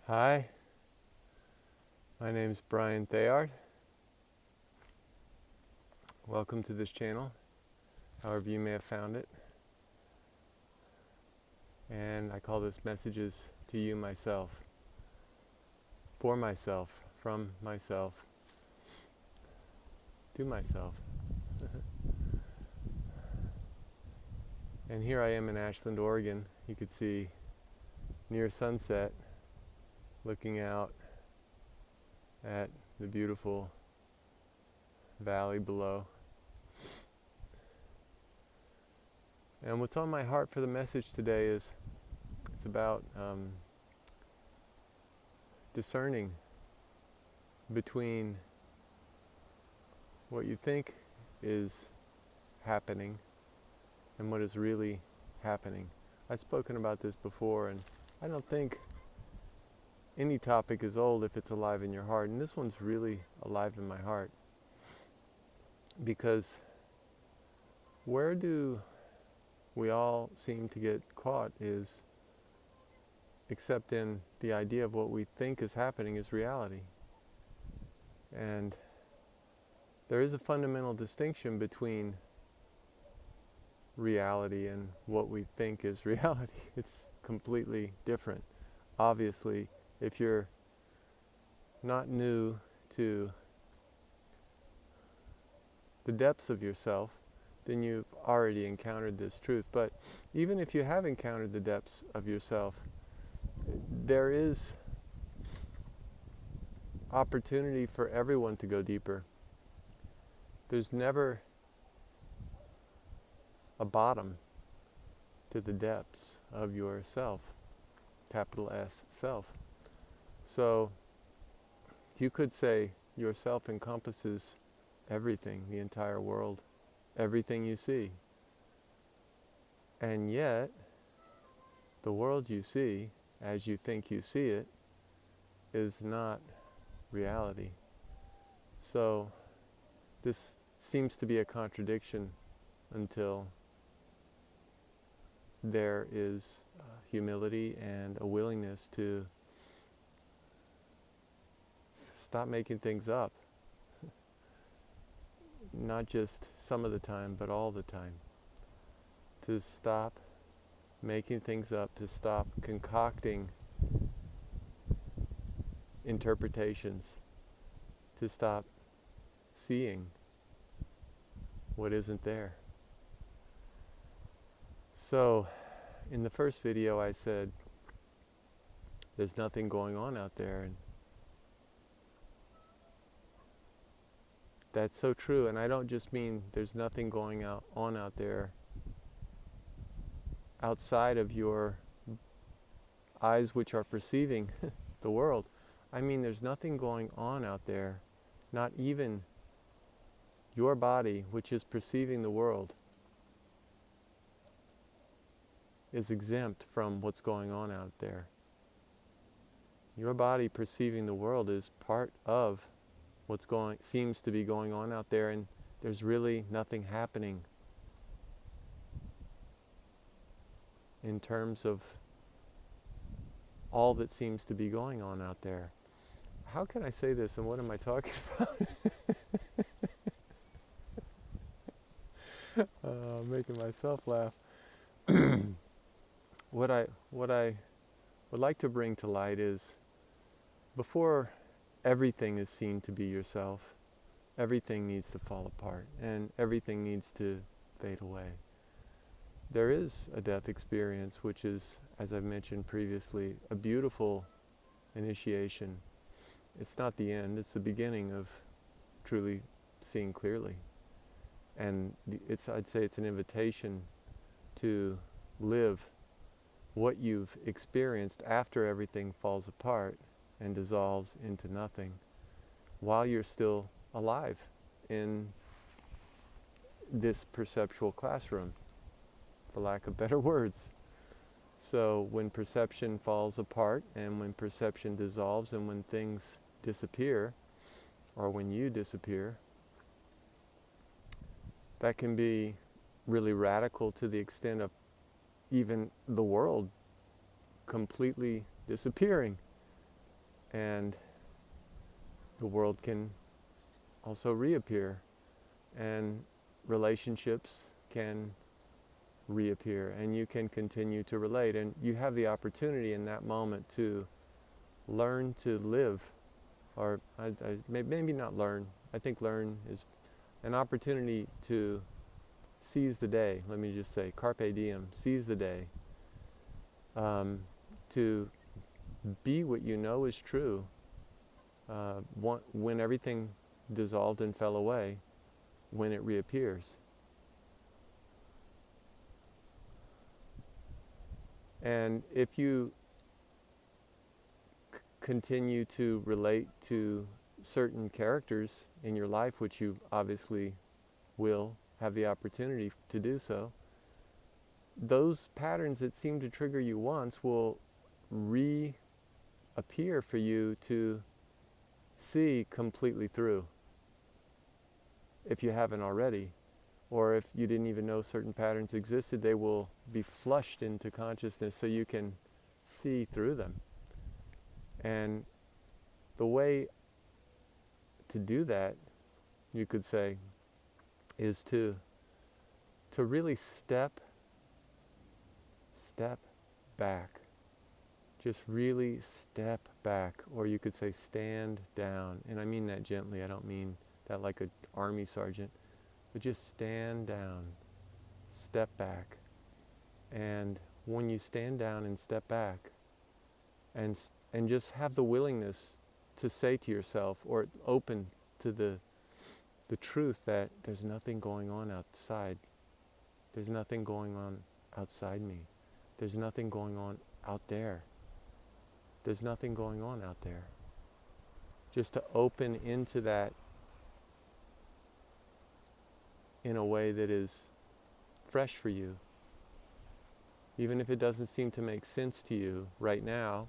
Hi, my name is Brian Thayard. Welcome to this channel, however you may have found it. And I call this Messages to You, Myself, for myself, from myself, to myself. And here I am in Ashland, Oregon. You could see near sunset, looking out at the beautiful valley below. And what's on my heart for the message today is it's about discerning between what you think is happening and what is really happening. I've spoken about this before, and I don't think any topic is old if it's alive in your heart, and this one's really alive in my heart, because where do we all seem to get caught is except in the idea of what we think is happening is reality. And there is a fundamental distinction between reality and what we think is reality. It's completely different. Obviously, if you're not new to the depths of yourself, then you've already encountered this truth. But even if you have encountered the depths of yourself, there is opportunity for everyone to go deeper. There's never a bottom to the depths of yourself, capital S, self. So you could say yourself encompasses everything, the entire world, everything you see. And yet, the world you see, as you think you see it, is not reality. So this seems to be a contradiction until there is humility and a willingness to stop making things up. Not just some of the time, but all the time. To stop making things up, to stop concocting interpretations, to stop seeing what isn't there. So, in the first video I said, there's nothing going on out there, and that's so true. And I don't just mean there's nothing going on out there outside of your eyes which are perceiving the world. I mean there's nothing going on out there, not even your body which is perceiving the world is exempt from what's going on out there. Your body perceiving the world is part of what's seems to be going on out there, and there's really nothing happening in terms of all that seems to be going on out there. How can I say this, and what am I talking about? Making myself laugh. What I would like to bring to light is, before everything is seen to be yourself, everything needs to fall apart, and everything needs to fade away. There is a death experience, which is, as I've mentioned previously, a beautiful initiation. It's not the end, it's the beginning of truly seeing clearly. And I'd say it's an invitation to live what you've experienced after everything falls apart and dissolves into nothing, while you're still alive in this perceptual classroom, for lack of better words. So when perception falls apart, and when perception dissolves, and when things disappear, or when you disappear, that can be really radical, to the extent of even the world completely disappearing. and the world can also reappear, and relationships can reappear, and you can continue to relate, and you have the opportunity in that moment to learn to live, or maybe not learn. I think learn is an opportunity to seize the day. Let me just say, carpe diem, seize the day, to be what you know is true. When everything dissolved and fell away, when it reappears. And if you continue to relate to certain characters in your life, which you obviously will have the opportunity to do so, those patterns that seem to trigger you once will reappear for you to see completely through, if you haven't already. Or if you didn't even know certain patterns existed, they will be flushed into consciousness so you can see through them. And the way to do that, you could say, is to really step back. Just really step back, or you could say stand down. And I mean that gently. I don't mean that like an army sergeant. But just stand down, step back. And when you stand down and step back, and just have the willingness to say to yourself, or open to the truth that there's nothing going on outside. There's nothing going on outside me. There's nothing going on out there. There's nothing going on out there. Just to open into that in a way that is fresh for you. Even if it doesn't seem to make sense to you right now,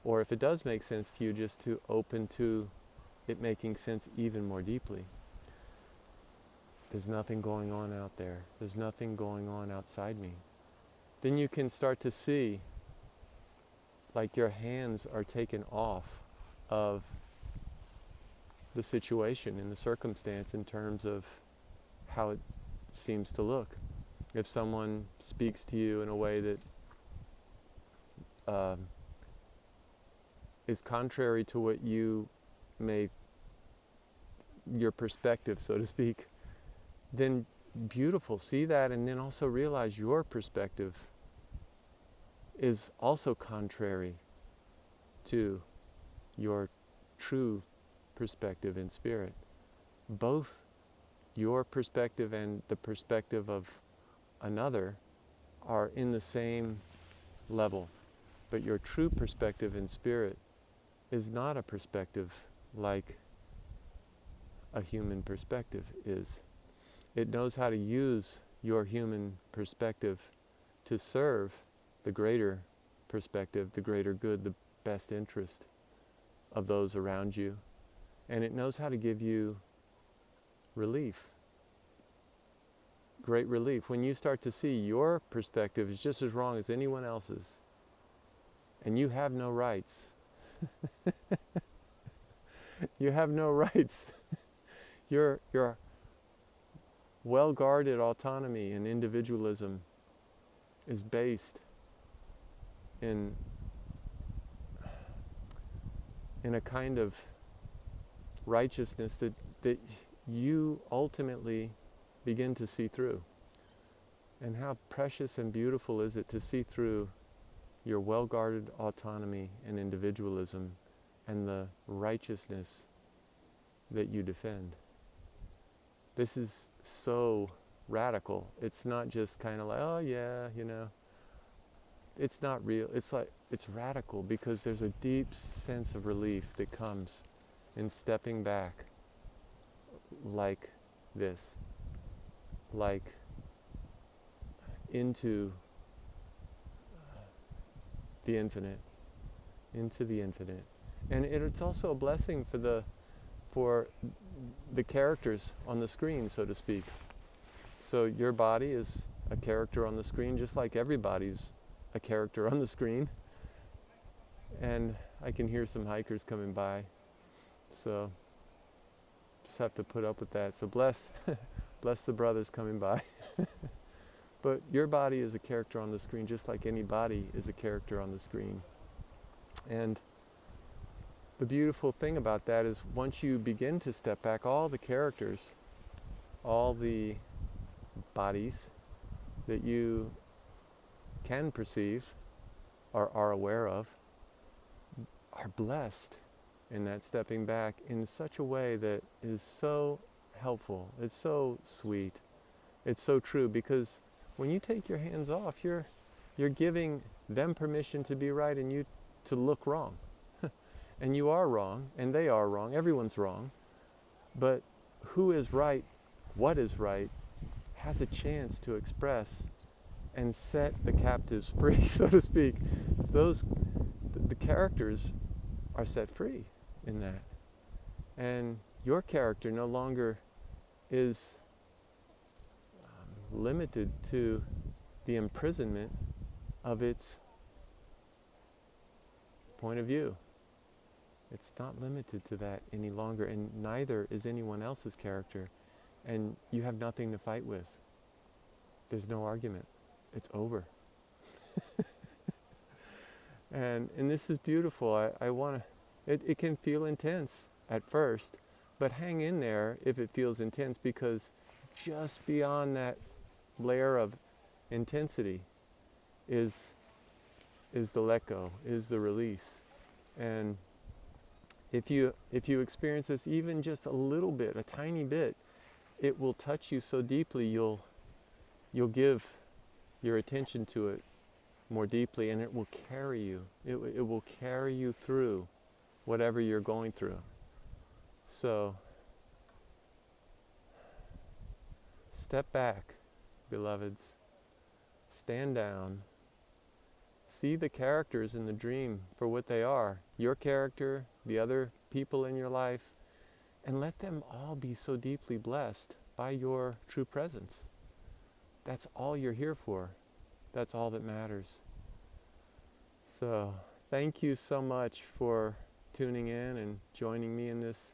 or if it does make sense to you, just to open to it making sense even more deeply. There's nothing going on out there. There's nothing going on outside me. Then you can start to see, like your hands are taken off of the situation and the circumstance in terms of how it seems to look. If someone speaks to you in a way that is contrary to what you your perspective, so to speak, then beautiful, see that, and then also realize your perspective is also contrary to your true perspective in spirit. Both your perspective and the perspective of another are in the same level, but your true perspective in spirit is not a perspective like a human perspective is. It knows how to use your human perspective to serve the greater perspective, the greater good, the best interest of those around you. And it knows how to give you relief, great relief. When you start to see your perspective is just as wrong as anyone else's, and you have no rights. You have no rights. Your well-guarded autonomy and individualism is based in a kind of righteousness that you ultimately begin to see through. And how precious and beautiful is it to see through your well-guarded autonomy and individualism and the righteousness that you defend. This is so radical. It's not just kind of like, oh yeah, you know. It's not real. It's like, it's radical because there's a deep sense of relief that comes in stepping back like this, like into the infinite, into the infinite. And it's also a blessing for the characters on the screen, so to speak. So your body is a character on the screen, just like everybody's a character on the screen. And I can hear some hikers coming by. So just have to put up with that. So bless, bless the brothers coming by. But your body is a character on the screen, just like any body is a character on the screen. And the beautiful thing about that is once you begin to step back, all the characters, all the bodies that you can perceive or are aware of are blessed in that stepping back in such a way that is so helpful. It's so sweet. It's so true, because when you take your hands off, you're giving them permission to be right and you to look wrong. And you are wrong, and they are wrong. Everyone's wrong. But who is right, what is right, has a chance to express and set the captives free, so to speak. The characters are set free in that. And your character no longer is limited to the imprisonment of its point of view. It's not limited to that any longer, and neither is anyone else's character. And you have nothing to fight with. There's no argument. It's over. and this is beautiful. I want to, it can feel intense at first, but hang in there if it feels intense, because just beyond that layer of intensity is the let go, is the release. And if you experience this even just a little bit, a tiny bit, it will touch you so deeply, you'll give your attention to it more deeply, and it will carry you. It will carry you through whatever you're going through. So step back, beloveds. Stand down. See the characters in the dream for what they are. Your character, the other people in your life, and let them all be so deeply blessed by your true presence. That's all you're here for. That's all that matters. So, thank you so much for tuning in and joining me in this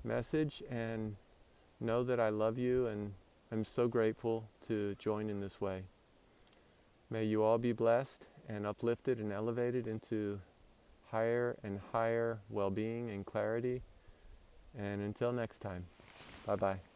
message, and know that I love you and I'm so grateful to join in this way. May you all be blessed and uplifted and elevated into higher and higher well-being and clarity. And until next time, bye-bye.